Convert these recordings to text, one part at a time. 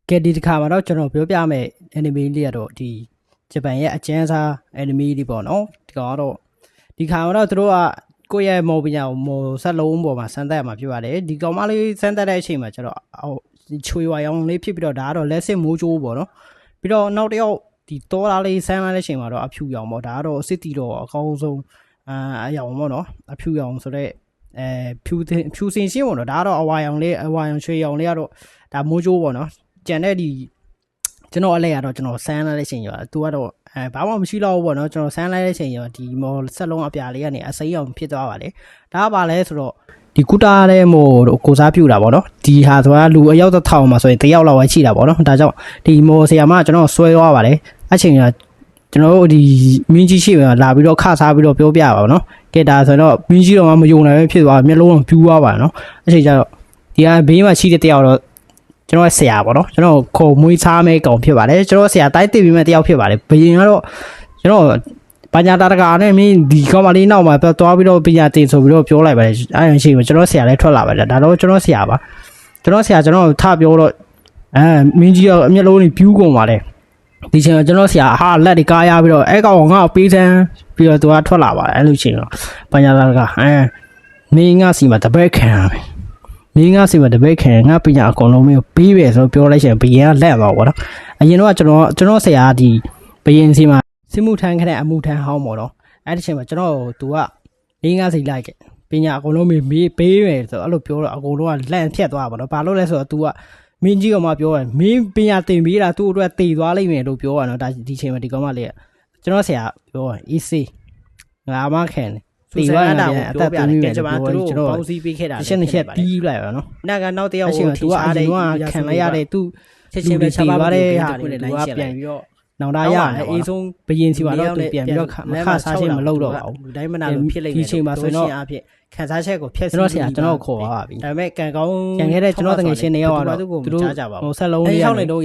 ကဲဒီတစ်ခါမှာတော့ကျွန်တော်ပြောပြမယ် enemy လေးရတော့ဒီဂျပန်ရဲ့အကျန်းစား enemy တွေပေါ့နော်ဒီကတော့ဒီခါမှာတော့သူတို့ကကိုယ့်ရဲ့မော်ပညာကိုမော်ဆက်လုံးပေါ်မှာစမ်းသပ်မှာဖြစ်ပါတယ်ဒီကောင်မလေးစမ်းသပ်တဲ့အချိန်မှာကျတော့ချွေဝါရောင်လေးဖြစ်ပြီးတော့ဒါကတော့လက်စစ်မိုးကြိုးပေါ့နော်ပြီးတော့နောက်တစ်ယောက်ဒီတောသားလေးဆန်းလာတဲ့အချိန်မှာတော့အဖြူရောင်ပေါ့ဒါကတော့စစ်တီတော့အကောင်းဆုံးအရောင်ပေါ့နော်အဖြူရောင်ဆိုတော့ဖြူစင်ရှင်းပေါ့နော်ဒါကတော့အဝါရောင်လေးအဝါရောင်ရွှေရောင်လေးကတော့ဒါမိုးကြိုးပေါ့နော်ကျန်တဲ့ဒီကျွန်တော်အလဲရတော့ကျွန်တော်ဆန်းလာတဲ့အချိန်ရောသူကတော့ဘာမှမရှိတော့ဘူးပေါ့နော်ကျွန်တော်ဆန်းလာတဲ့အချိန်ရောဒီမော်ဆက်လုံးအပြာလေးကနေအစိမ်းအောင်ဖြစ်သွားပါလေဒါကပါလဲဆိုတော့ဒီကုတာတဲ့မို့ကိုစားပြူတာပေါ့နော်ဒီဟာဆိုတာလူအယောက်တစ်ထောင်မှာဆိုရင်တစ်ယောက်လောက်ပဲရှိတာပေါ့နော်ဒါကြောင့်ဒီမော်ဆရာမကျွန်တော်ဆွဲသွားပါလေအချိန်ကကျွန်တော်တို့ဒီမင်းကြီးရှိမှလာပြီးတော့ခစားပြီးတော့ပြောပြပါနော်ကဲဒါဆိုတော့မင်းကြီးတော့မယုံနိုင်ပဲဖြစ်သွားမျက်လုံးတော့ပြူသွားပါနော်အချိန်ကျတော့ဒီကဘေးမှာရှိတဲ့တစ်ယောက်တော့ကျွန်တော်ဆရာပေါ့နော်ကျွန်တော်ခေါ်မွေးစားမဲကောင်ဖြစ်ပါတယ်ကျွန်တော်ဆရာတိုက်သိပြီးမဲ့တယောက်ဖြစ်ပါတယ်ဘယင်ကတော့ကျွန်တော်ပညာတာတကာနဲ့မင်းဒီကောင်မလေးနောက်မှာသွားပြီးတော့ပညာတင်ဆိုပြီးတော့ပြောလိုက်ပါတယ်အဲရင်ရှိမှာကျွန်တော်ဆရာလည်းထွက်လာပါတယ်ဒါတော့ကျွန်တော်ဆရာပါကျွန်တော်ဆရာကျွန်တော်ထပြောတော့မင်းကြီးကအမျက်လုံးတွေပြူးကုန်ပါတယ်ဒီချိန်ကျွန်တော်ဆရာဟာလက်တွေကားရပြီးတော့အဲကောင်ငါ့ကိုပေးစမ်းပြီးတော့သူကထွက်လာပါတယ်အဲလိုချိန်တော့ပညာတာတကာမင်းငါစီမှာတပည့်ခံရမယ်မင်းကစီမတပိတ်ခံငါပညာအကုန်လုံးမျိုးပြီးပဲဆိုပြောလိုက်ရှင်ဘယင်ကလက်သွားပေါ့နော်အရင်တော့ကျွန်တော်ဆရာဒီဘယင်စီမှာစစ်မှုထမ်းခတဲ့အမှုထမ်းဟောင်းပေါ့နော်အဲ့ဒီချိန်မှာကျွန်တော်သူကမင်းကစီလိုက်ခဲ့ပညာအကုန်လုံးမျိုးပေးမယ်ဆိုအဲ့လိုပြောတော့အကုန်လုံးကလက်ဖြတ်သွားပါတော့ဘာလို့လဲဆိုတော့ तू ကမင်းကြီးကမှပြောတယ်မင်းပညာတင်ပေးတာသူ့အတွက်တည်သွားလိမ့်မယ်လို့ပြောတာနော်ဒါဒီချိန်မှာဒီကောင်မလေးကကျွန်တော်ဆရာပြောတယ် easy ငါမှခံတယ်ဒီဝါနာကိုပြောပြတယ်ကျွန်တော်တို့ပေါင်းစည်းပေးခဲ့တာရှင်းချက်ပြီးလိုက်ပါနော်။နောက်ကနောက်တစ်ယောက်ကိုထိချတဲ့ခံလိုက်ရတဲ့သူချက်ချင်းပဲချပါပါတယ်ဟာသူကပြန်ပြီးတော့နောင်တရအေးဆုံးဘယင်စီပါတော့သူပြန်ပြီးတော့ခါစားချင်းမလုပ်တော့ပါဘူး။လူတိုင်းမနာလို့ဖြစ်လိမ့်မယ်ဒီချိန်မှာဆိုတော့အဖြစ်ခံစားချက်ကိုဖျက်ဆီးပြီးကျွန်တော်ခေါ်ပါပြီ။ဒါပေမဲ့ကံကောင်းကြံခဲ့တဲ့ကျွန်တော်တကယ်ရှင်းနေရောက်တော့သူတို့ဟိုဆက်လုံးလေးရောက်နေတော့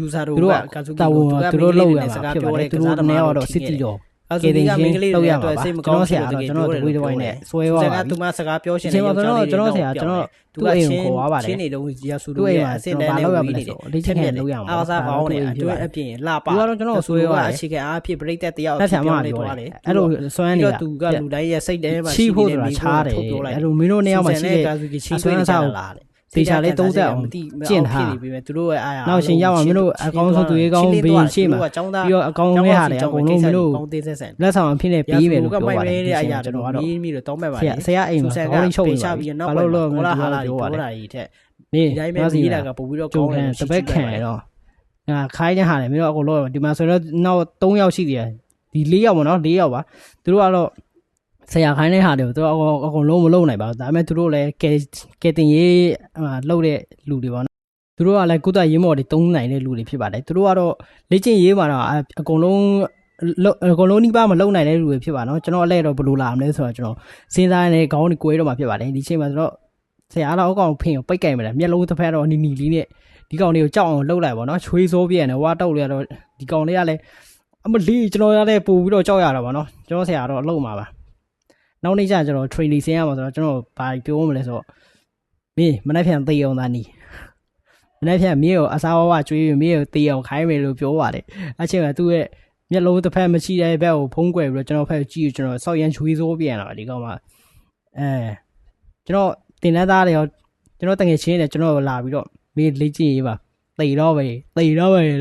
user တို့ကကာဇူကီသူတို့လောက်ရတာဖြစ်ပါတယ်သူတို့နေရောက်တော့စစ်တီတော့ကဲတင်ချင်းလောက်ရမှာပါကျွန်တော်ဆရာတော့ကျွန်တော်ဝေးတစ်ဝိုင်းနဲ့ဆွဲသွားပါပြီသူမစကားပြောရှင်နေကျွန်တော်ဆရာကျွန်တော်သူ့အိမ်ကိုခေါ်သွားပါတယ်ရှင်းနေတော့ရဆူလို့ရအစင်တန်းနဲ့ဝေးနေတယ်အလေးချက်နဲ့လောက်ရမှာအားစားကောင်းနေအတွင်းအပြင်လှပါသူကတော့ကျွန်တော်ဆွဲသွားအခြေခံအားဖြင့်ပြိတ္တတယောက်ပြောနေသွားတယ်အဲ့လိုဆွမ်းနေတာသူကလူတိုင်းရဲ့စိတ်ထဲမှာရှိဖို့ဆိုတာချားတယ်အဲ့လိုမင်းတို့နှစ်ယောက်မှာရှိတဲ့ဆွမ်းစားကိုတေချာလေး30အောင်ကျင့်ထားပြီပဲသူတို့ရဲ့အားရနောက်ရှင်ရောက်အောင်မင်းတို့အကောင်းဆုံးသူရေးကောင်းဘေးရှေ့မှာပြီးတော့အကောင်းမဲဟာလေအကုန်လုံးမင်းတို့လက်ဆောင်အဖြစ်နဲ့ပြီးမယ်လို့ပြောပါတယ်ကျွန်တော်ကတော့မိလို့တောင်းမဲ့ပါတယ်ဆရာအိမ်မှာခေါင်းလေးချုပ်ချပြီးနောက်ဘာလို့လဲဟာလာပြောတာကြီးထက်ဒီတိုင်းပဲပြီးတာကပို့ပြီးတော့ကောင်းတယ်တပည့်ခံတော့ခိုင်းတဲ့ဟာလေမင်းတို့အကုန်လုံးဒီမှာဆိုတော့နောက်3ယောက်ရှိသေးတယ်ဒီ4ယောက်ပေါ့နော်4ယောက်ပါသူတို့ကတော့ဆရာခိုင်းတဲ့ဟာတွေကိုသူတို့အကုန်လုံးမလုပ်နိုင်ပါဘူးဒါပေမဲ့သူတို့လည်းကဲတင်ရေးလှုပ်တဲ့လူတွေပေါ့နော်သူတို့ကလည်းကုသရေးမော်တွေတုံးနိုင်တဲ့လူတွေဖြစ်ပါတယ်သူတို့ကတော့လေ့ကျင့်ရေးမှာတော့အကုန်လုံးနှိပါမလုပ်နိုင်တဲ့လူတွေဖြစ်ပါနော်ကျွန်တော်အလဲတော့ဘယ်လိုလာမလဲဆိုတော့ကျွန်တော်စဉ်းစားနေခေါင်းကိုကွဲတော့မှာဖြစ်ပါတယ်ဒီချိန်မှာဆိုတော့ဆရာတော့အကောင်ဖင်ကိုပိတ်ကြိုင်မယ်မျက်လုံးတစ်ဖက်တော့နီနီလေးနဲ့ဒီကောင်လေးကိုကြောက်အောင်လှုပ်လိုက်ပါနော်ချွေးစိုးပြည့်နေဝါတောက်လေးကတော့ဒီကောင်လေးကလည်းအမလီကျွန်တော်ရတဲ့ပို့ပြီးတော့ကြောက်ရတာပါနော်ကျွန်တော်ဆရာတော့အလုပ်မှာပါနောက်နေ့ကျကျွန်တော် training ဆင်းရမှာဆိုတော့ကျွန်တော်ဘာပြောမလဲဆိုတော့မင်းမနေ့ပြန်သေအောင်သားနီးမနေ့ပြန်မင်းကိုအစားဝဝကျွေးမင်းကိုသေအောင်ခိုင်းမယ်လို့ပြောပါတယ်အချိန်ကသူ့ရဲ့မျက်လုံးတစ်ဖက်မရှိတဲ့ဘက်ကိုဖုံးကွယ်ပြီးတော့ကျွန်တော်ဖက်ကြည့်ကျွန်တော်စောက်ရန်ချွေးစိုးပြန်လာဒီကောင်မှကျွန်တော်တင်တဲ့သားတွေရောကျွန်တော်တငယ်ချင်းတွေကျွန်တော်လာပြီးတော့မင်းလေ့ကျင့်ရေးပါသေတော့ပဲ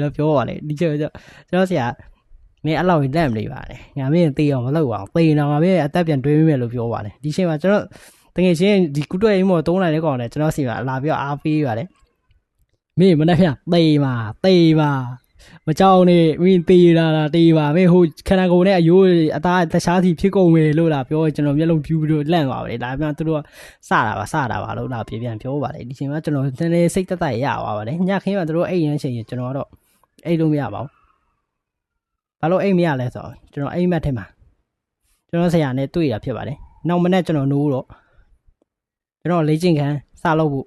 လို့ပြောပါတယ်ဒီကျကျွန်တော်ဆရာမင်းအဲ့လောက်လက်မလေးပါနဲ့ငါမင်းသေအောင်မလုပ်အောင်သေတော့ငါမင်းအသက်ပြန်တွေးမိမယ်လို့ပြောပါတယ်ဒီချိန်မှာကျွန်တော်တကယ်ချင်းဒီကုတွဲအိမ်မော်3နိုင်တဲ့ကောင်လည်းကျွန်တော်စီမှာလာပြီးတော့အားပေးပါတယ်မင်းမနေ့ကသေပါမကြောက်နဲ့မင်းသေတာသေပါမင်းဟိုခန္ဓာကိုယ်နဲ့အယိုးအသားတခြားစီဖြစ်ကုန်မယ်လို့လာပြောကျွန်တော်မျက်လုံးပြူးပြီးတော့လန့်သွားပါတယ်ဒါပေမဲ့သူတို့ကစတာပါလို့လာပြန်ပြောပါတယ်ဒီချိန်မှာကျွန်တော်နည်းနည်းစိတ်သက်ရသွားပါတယ်ညခင်းမှာသူတို့အိမ်ရမ်းချိန်ကျွန်တော်ကတော့အိမ်လို့မရပါဘူးဘာလို့အိမ်မရလဲဆိုတော့ကျွန်တော်အိမ်မက်ထဲမှာကျွန်တော်ဆရာနဲ့တွေ့တာဖြစ်ပါတယ်နောက်မနေ့ကျွန်တော်နိုးတော့ကျွန်တော်လေ့ကျင့်ခန်းစလုပ်ဖို့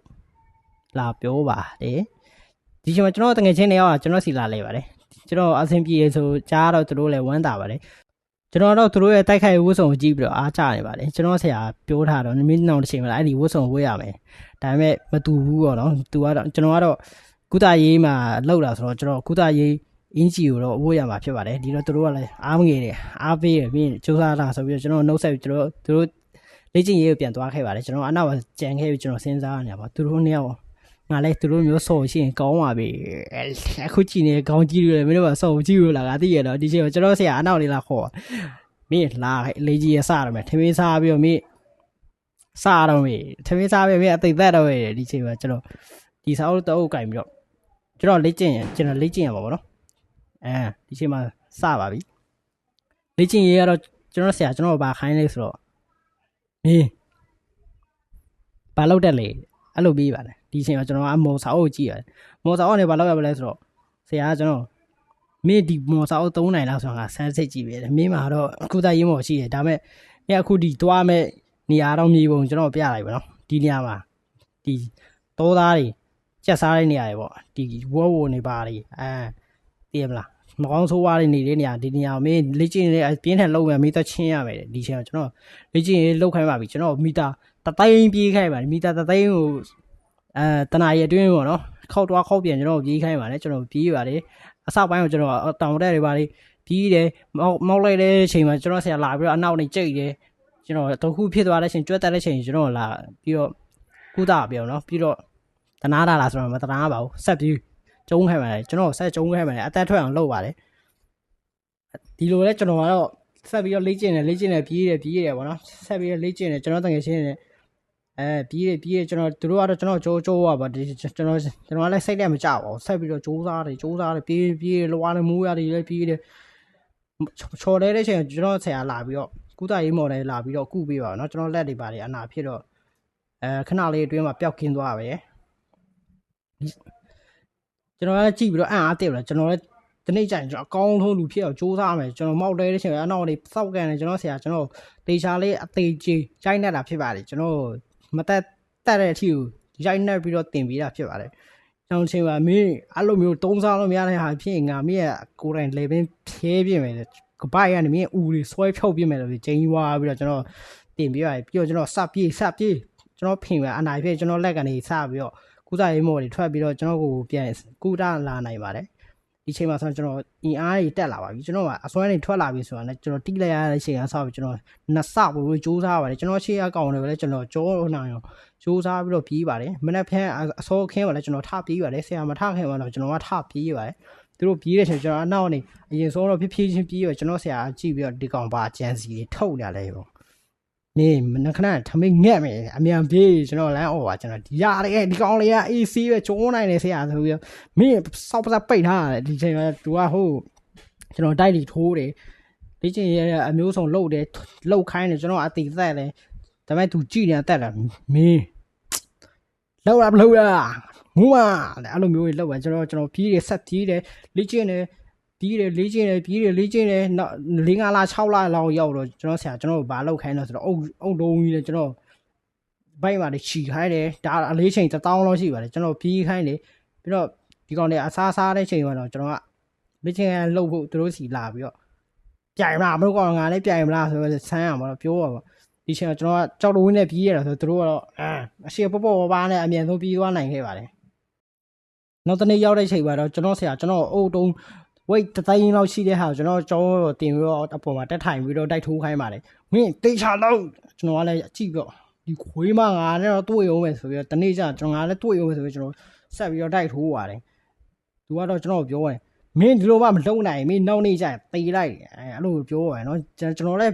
လာပြောပါတယ်ဒီချိန်မှာကျွန်တော်တငယ်ချင်းတွေရောကျွန်တော်စီလာလဲပါတယ်ကျွန်တော်အဆင်ပြေဆိုကြားတော့သူတို့လည်းဝမ်းသာပါတယ်ကျွန်တော်တော့သူတို့ရဲ့တိုက်ခိုက်ဝတ်စုံကြည့်ပြီးတော့အားကျနေပါတယ်ကျွန်တော်ဆရာပြောထားတော့မင်းနောက်တစ်ချိန်မှာအဲ့ဒီဝတ်စုံဝတ်ရမယ်ဒါပေမဲ့မတူဘူးပေါ့နော်သူကတော့ကျွန်တော်ကတော့ ကုသရေးမှာလောက်တာဆိုတော့ကျွန်တော်ကုသရေးအင်ဂျီကိုတော့အဖို့ရမှာဖြစ်ပါတယ်ဒီတော့သူတို့ကလည်းအားမငယ်တယ်အားပေးတယ်ပြီးစူးစမ်းတာဆိုပြီးကျွန်တော်နှုတ်ဆက်ပြီးသူတို့လေ့ကျင့်ရေးကိုပြန်သွားခဲ့ပါတယ်ကျွန်တော်အနောက်ကြံခဲ့ပြီးကျွန်တော်စဉ်းစားနေပါသူတို့နှစ်ယောက်ငါလည်းသူတို့မျိုးဆော်ရှိရင်ကောင်းပါပြီအခုကြည့်နေကောင်းကြည့်လို့မင်းတို့ကဆော်ကြည့်လို့လားငါသိရတော့ဒီချိန်မှာကျွန်တော်ဆရာအနောက်လေးလာခေါ်မင်းလာလေ့ကျင့်ရေးစရမယ်ထမင်းစားပြီးတော့မင်းစားတော့မင်းထမင်းစားပြီးမင်းအသိသက်တော့ဒီချိန်မှာကျွန်တော်ဒီစာအုပ်တော့ကင်ပြီးတော့ကျွန်တော်လေ့ကျင့်ရပါဘောနော်ဒီချိန်မှာစပါပြီလေ့ကျင့်ရေးကတော့ကျွန်တော်ဆရာကျွန်တော်ဘာခိုင်းလဲဆိုတော့မင်းဘာလုပ်တတ်လဲအဲ့လိုပြီးပါတယ်ဒီချိန်မှာကျွန်တော်အမော်စာအုပ်ကြည့်ရတယ်မော်စာအုပ်နဲ့ဘာလုပ်ရမလဲဆိုတော့ဆရာကကျွန်တော်မင်းဒီမော်စာအုပ်3နိုင်လောက်ဆိုတော့ဆန်းစစ်ကြည့်ပြီမင်းမှာတော့အခုသားရေးမော်ရှိတယ်ဒါပေမဲ့မင်းအခုဒီတွားမဲ့နေရာတော့မြေပုံကျွန်တော်ပြလိုက်ပါနော်ဒီနေရာမှာဒီတောသားတွေကျက်စားတဲ့နေရာတွေပေါ့ဒီဝေါ်နေပါလေသိရမလားမကောင်းဆိုးဝါးတွေနေတဲ့နေရာဒီနေရာမင်းလေ့ကျင့်နေပြင်းထန်လောက်မယ်မီတာချင်းရမယ်ဒီချိန်ကျွန်တော်လေ့ကျင့်ရေးလောက်ခိုင်းပါပြီကျွန်တော်မီတာတသိန်းပြေးခိုင်းပါတယ်မီတာတသိန်းကိုတနာရီအတွင်းပေါ့နော်ခောက်သွားခောက်ပြန်ကျွန်တော်ပြေးခိုင်းပါတယ်ကျွန်တော်ပြေးပါတယ်အစပိုင်းကိုကျွန်တော်တောင်တက်တွေပါလေပြေးတယ်မောက်လိုက်တဲ့အချိန်မှာကျွန်တော်ဆရာလာပြီးတော့အနောက်နေကြိတ်တယ်ကျွန်တော်တခုဖြစ်သွားတဲ့အချိန်ကြွက်တက်တဲ့အချိန်ကျွန်တော်လာပြီးတော့ကုသပြောနော်ပြီးတော့တနာတာလားဆိုတော့မတနာပါဘူးဆက်ပြီးကျုံးခိုင်းပါတယ်ကျွန်တော်ဆက်ကျုံးခိုင်းပါတယ်အသက်ထွက်အောင်လုပ်ပါတယ်ဒီလိုလဲကျွန်တော်ကတော့ဆက်ပြီးတော့လေ့ကျင့်တယ်ပြေးတယ်ပေါ့နော်ဆက်ပြီးတော့လေ့ကျင့်တယ်ကျွန်တော်တကယ်ရှင်းတယ်ပြေးတယ်ကျွန်တော်တို့ကတော့ကျွန်တော်ကြိုးရပါဒီကျွန်တော်လည်းစိတ်နဲ့မကြောက်ပါဘူးဆက်ပြီးတော့ကြိုးစားတယ်ပြေးလွားတယ်မိုးရတယ်လည်းပြေးတယ်ချော်တဲ့ချိန်ကျွန်တော်ဆရာလာပြီးတော့ကုသရေးမော်ဒယ်လာပြီးတော့ကုပေးပါနော်ကျွန်တော်လက်တွေပါတယ်အနာဖြစ်တော့ခဏလေးအတွင်းမှာပျောက်ကင်းသွားပဲကျွန်တော်လည်းကြည့်ပြီးတော့အံ့အားတက်လာကျွန်တော်လည်းဒီနေ့ကျရင်ကျွန်တော်အကောင်းဆုံးလူဖြစ်အောင်စူးစမ်းမယ်ကျွန်တော်မောက်တဲ့ချိန်အနောက်လေးစောက်ကန်တယ်ကျွန်တော်ဆရာကျွန်တော်တေချာလေးအသေးကြီးရိုက်နေတာဖြစ်ပါတယ်ကျွန်တော်မတက်တဲ့အထိကိုရိုက်နေပြီးတော့တင်ပေးတာဖြစ်ပါတယ်ကျွန်တော်ချိန်မှာမင်းအဲ့လိုမျိုးတုံးစားလို့မရတဲ့ဟာဖြစ်ငါမင်းရဲ့ကိုယ်တိုင်လေပင်ဖြဲပြမယ်ကပိုက်ကနေမင်းဦးလေးဆွဲဖြုတ်ပြမယ်လို့ကျင်းဝါပြီးတော့ကျွန်တော်တင်ပေးပါတယ်ပြီးတော့ကျွန်တော်စပြေးကျွန်တော်ဖင်ကအနိုင်ဖြစ်ကျွန်တော်လက်ကနေစပြီးတော့ကုသရေးမော်တွေထွက်ပြီးတော့ကျွန်တော်ကိုပြန်ကုသလာနိုင်ပါတယ်ဒီချိန်မှာဆိုကျွန်တော်အင်အားတွေတက်လာပါပြီကျွန်တော်ကအစွမ်းတွေထွက်လာပြီဆိုတာနဲ့ကျွန်တော်တိလိုက်ရတဲ့ချိန်ကစပြီးကျွန်တော်နှစ်ဆဝေစူးစမ်းပါတယ်ကျွန်တော်ရှေ့အကောင်တွေလည်းကျွန်တော်ကြောနိုင်အောင်စူးစမ်းပြီးတော့ပြေးပါတယ်မနေ့ဖက်အစောခင်းပါလဲကျွန်တော်ထပြေးပါတယ်ဆရာမထခင်ပါတော့ကျွန်တော်ကထပြေးပါတယ်သူတို့ပြေးတဲ့ချိန်ကျွန်တော်အနောက်နေအရင်ဆုံးတော့ဖြည်းချင်းပြေးရကျွန်တော်ဆရာကြည့်ပြီးတော့ဒီကောင်ပါဂျန်စီတွေထုတ်ရလဲပေါ့နေမနခဏထမင်းငက်မယ်အမြန်ပြေးကျွန်တော်လမ်းအော်ပါကျွန်တော်ဒီရတယ်ဒီကောင်လေးက AC ပဲကျိုးနိုင်တယ်ဆရာဆိုပြီးမင်းစောက်ပစပိတ်ထားတယ်ဒီချိန်မှာသူကဟုတ်ကျွန်တော်တိုက်လီထိုးတယ်ဒီချိန်ရအမျိုးစုံလှုပ်တယ်လှုပ်ခိုင်းတယ်ကျွန်တော်အတီသက်တယ်ဒါပေမဲ့သူကြည့်နေတက်တယ်မင်းလှုပ်လားမလှုပ်လားငူးမအဲ့လိုမျိုးတွေလှုပ်ပဲကျွန်တော်ပြေးတယ်ဆက်ပြေးတယ်လေ့ကျင့်တယ်ပြေးတယ်လေ့ကျင့်တယ်နောက်5လ6လလောက်ရောက်တော့ကျွန်တော်ဆရာကျွန်တော်ဘာလုပ်ခိုင်းလဲဆိုတော့အုတ်တုံးကြီးလေကျွန်တော်ဘိုက်မှာချီခိုင်းတယ်ဒါအလေးချိန်1000လောက်ရှိပါတယ်ကျွန်တော်ပြေးခိုင်းတယ်ပြီးတော့ဒီကောင်တွေအစားတဲ့ချိန်မှာတော့ကျွန်တော်ကလေ့ကျင့်ရလှုပ်ဖို့သူတို့စီလာပြီးတော့ပြိုင်မလားမလို့ကောင်ငါလည်းပြိုင်မလားဆိုတော့ဆန်းရမှာတော့ပြောပါဒီချိန်ကျွန်တော်ကကြောက်တော်ဝင်းနဲ့ပြေးရတာဆိုသူတို့ကတော့အရှိပေါ့ပါနဲ့အမြန်ဆုံးပြေးသွားနိုင်ခဲ့ပါတယ်နောက်တနေ့ရောက်တဲ့ချိန်မှာတော့ကျွန်တော်ဆရာကျွန်တော်အုတ်တုံးဝိတ်တသိန်းလောက်ရှိတဲ့ဟာကျွန်တော်ကျောင်းတော့တင်ပြီးတော့အပေါ်မှာတက်ထိုင်ပြီးတော့တိုက်ထိုးခိုင်းပါတယ်မင်းတေချာလို့ကျွန်တော်ကလည်းကြည့်ပြီးတော့ဒီခွေးမငါနဲ့တော့တွေ့အောင်ပဲဆိုပြီးတော့တနေ့ကျကျွန်တော်ငါလည်းတွေ့အောင်ပဲဆိုပြီးကျွန်တော်ဆက်ပြီးတော့တိုက်ထိုးပါတယ်သူကတော့ကျွန်တော်ပြောတယ်မင်းဒီလိုမှမလုံနိုင်မင်းနောက်နေ့ကျတေးလိုက်အဲ့လိုပြောရတယ်နော်ကျွန်တော်လည်း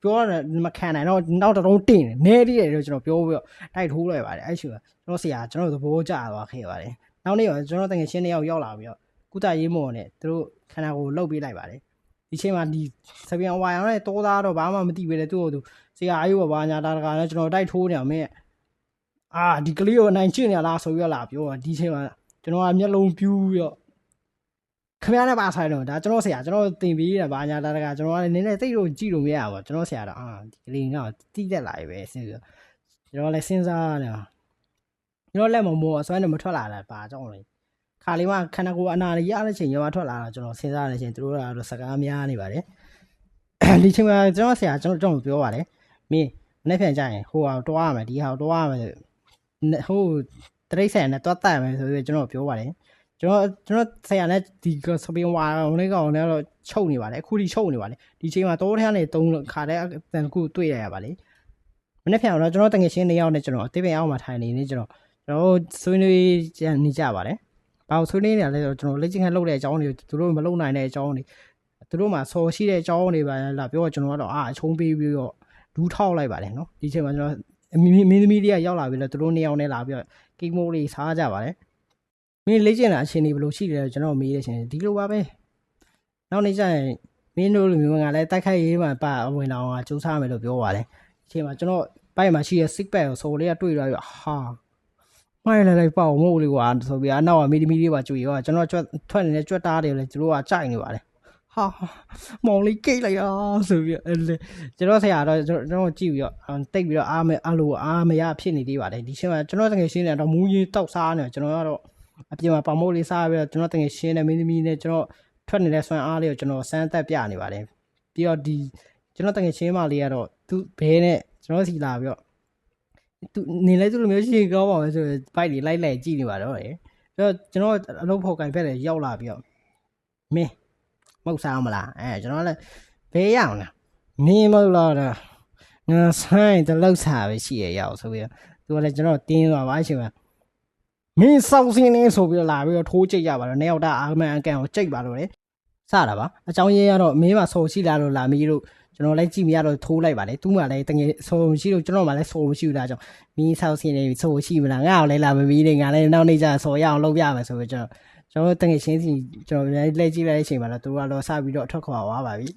ပြောရတယ်မခံနိုင်တော့နောက်တုံးတင်နေသေးတယ်လို့ကျွန်တော်ပြောပြီးတော့တိုက်ထိုးလိုက်ပါတယ်အဲ့ချိန်ကကျွန်တော်ဆရာကျွန်တော်သဘောကျသွားခဲ့ပါတယ်နောက်နေ့ကျွန်တော်တကယ်ရှင်းနေရောက်လာပြီးတော့ကုသရေးမော်နဲ့သူတို့ခန္ဓာကိုယ်လှုပ်ပေးလိုက်ပါတယ်ဒီချိန်မှာဒီစပြန်ဝါရောနဲ့တောသားတော့ဘာမှမသိပဲလေသူ့ကိုသူဆရာအေးဘာညာတာတကာနဲ့ကျွန်တော်တိုက်ထိုးနေအောင်မင်းဒီကလေးကိုအနိုင်ကျင့်နေလားဆိုပြီးတော့လာပြောဒီချိန်မှာကျွန်တော်ကမျက်လုံးပြူးပြီးတော့ခင်ဗျားနဲ့ပါဆိုင်တော့ဒါကျွန်တော်ဆရာကျွန်တော်တင်ပေးတာဘာညာတာတကာကျွန်တော်ကလည်းနည်းနည်းသိလို့ကြည့်လို့မရဘူးကျွန်တော်ဆရာတော့ဒီကလေးကတိတက်လာပြီပဲစဉ်းစားကျွန်တော်လည်းစဉ်းစားနေကျွန်တော်လက်မမောအစွမ်းနဲ့မထွက်လာတာဘာကြောင့်လဲခါလေးမှခန္ဓာကိုယ်အနာရတဲ့ချိန်ရောထွက်လာတာကျွန်တော်စဉ်းစားနေချိန်သူတို့ကတော့စကားများနေပါတယ်ဒီချိန်မှာကျွန်တော်ဆရာကျွန်တော်ပြောပါတယ်မင်းနေ့ပြန်ကြရင်ဟိုဟာတွားရမယ်ဒီဟာတွားရမယ်ဟိုတရိတ်ဆန်နဲ့တွားတက်မယ်ဆိုပြီးကျွန်တော်ပြောပါတယ် ကျွန်တော်ဆရာနဲ့ဒီစပင်ဝါလေးကောင်နဲ့တော့ချုပ်နေပါတယ်အခုထိချုပ်နေပါတယ်ဒီချိန်မှာတော့ထဲကနေ3ခါတဲ့အတန်ခုတွေ့ရပါလေမနေ့ပြန်တော့ကျွန်တော်တငယ်ချင်း2ယောက်နဲ့ကျွန်တော်အသေးပင်အောက်မှာထိုင်နေကျွန်တော်ဆွေးနွေးနေကြပါတယ်ဘာလို့ဆွေးနွေးနေရလဲဆိုတော့ကျွန်တော်လက်ချင်းခန့်လုပ်တဲ့အကြောင်းတွေသူတို့မလုပ်နိုင်တဲ့အကြောင်းတွေသူတို့မှာဆော်ရှိတဲ့အကြောင်းတွေပါလာပြောကျွန်တော်ကတော့အချုံးပေးပြီးတော့ဒူးထောက်လိုက်ပါတယ်နော်ဒီချိန်မှာကျွန်တော်မင်းသမီးတွေကရောက်လာပြီးတော့သူတို့2ယောက်နဲ့လာပြီးတော့ကိမိုးလေးစားကြပါတယ်မင်းလေ့ကျင့်တာအချိန်ဒီဘယ်လိုရှိတယ်ကျွန်တော်မေးတဲ့အချိန်ဒီလိုပါပဲနောက်နေ့ကျရင်မင်းတို့လူမျိုးကလည်းတိုက်ခိုက်ရေးမှာပါဝင်အောင်စူးစမ်းမယ်လို့ပြောပါတယ်အချိန်မှာကျွန်တော်ပိုက်မှာရှိတဲ့ sick bag ကိုဆိုလေးကတွေ့တော့ဟာမိုင်းလိုက်ပေါ့မို့လေးကွာဆိုပြီးအနောက်ကမီဒီမီလေးပါကြွေရောကျွန်တော်ထွက်နေတဲ့ကြွက်သားတွေလည်းသူတို့ကကြိုက်နေပါတယ်ဟာမောင်လေးကိတ်လိုက်တာဆိုပြီးကျွန်တော်ဆရာတော့ကျွန်တော်ကြည့်ပြီးတော့တိတ်ပြီးတော့အားမရဖြစ်နေသေးပါတယ်ဒီချိန်မှာကျွန်တော်တကယ်ရှင်းနေတော့မူးကြီးတောက်စားနေကျွန်တော်ကတော့အပြင်မှာပေါမိုးလေးစားပြီးတော့ကျွန်တော်တကယ်ရှင်းနေမင်းသမီးနဲ့ကျွန်တော်ထွက်နေတဲ့ဆွမ်းအားလေးကိုကျွန်တော်စမ်းသက်ပြနေပါတယ်ပြီးတော့ဒီကျွန်တော်တကယ်ရှင်းမလေးကတော့သူဘဲနဲ့ကျွန်တော်စီလာပြီးတော့သူနေလိုက်သူလိုမျိုးရှင်းကောင်းပါမယ်ဆိုရင်ဘိုက်တွေလိုက်ကြည့်နေပါတော့တယ်ပြီးတော့ကျွန်တော်အလုပ်ဖော်ကင်ဖက်တွေရောက်လာပြီးတော့မင်းမဟုတ်စားမလားကျွန်တော်လည်းဘေးရောက်လားမင်းမဟုတ်တော့ငါဆိုင်တလောက်စားပဲရှိရရောက်ဆိုပြီးတော့သူကလည်းကျွန်တော်တင်းသွားပါအချိန်မှာမင်းစောက်စင်းနေဆိုပြီးတော့လာပြီးတော့ထိုးကြိတ်ရပါတော့နှစ်ယောက်တာအာမန်အကန်ကိုကြိတ်ပါလို့လေစတာပါအကြောင်းရင်းကတော့မင်းမဆော်ရှိလာလို့လာမီးလို့ကျွန်တော်လည်းကြည့်မရတော့ထိုးလိုက်ပါလေသူ့မှာလည်းတကယ်ဆော်မရှိလို့ကျွန်တော်မှလည်းဆော်မရှိဘူးလားကြောင့်မင်းဆောက်စင်းနေဆော်ရှိမလားငါ့ကိုလည်းလာမမီးနေငါလည်းနောက်နေ့ကျဆော်ရအောင်လုပ်ပြမယ်ဆိုပြီးကျွန်တော်တကယ်ရှင်းစီကျွန်တော်လည်းလက်ကြည့်လိုက်တဲ့အချိန်မှာတော့သူကတော့စပြီးတော့အထွက်ခွာသွားပါပြီ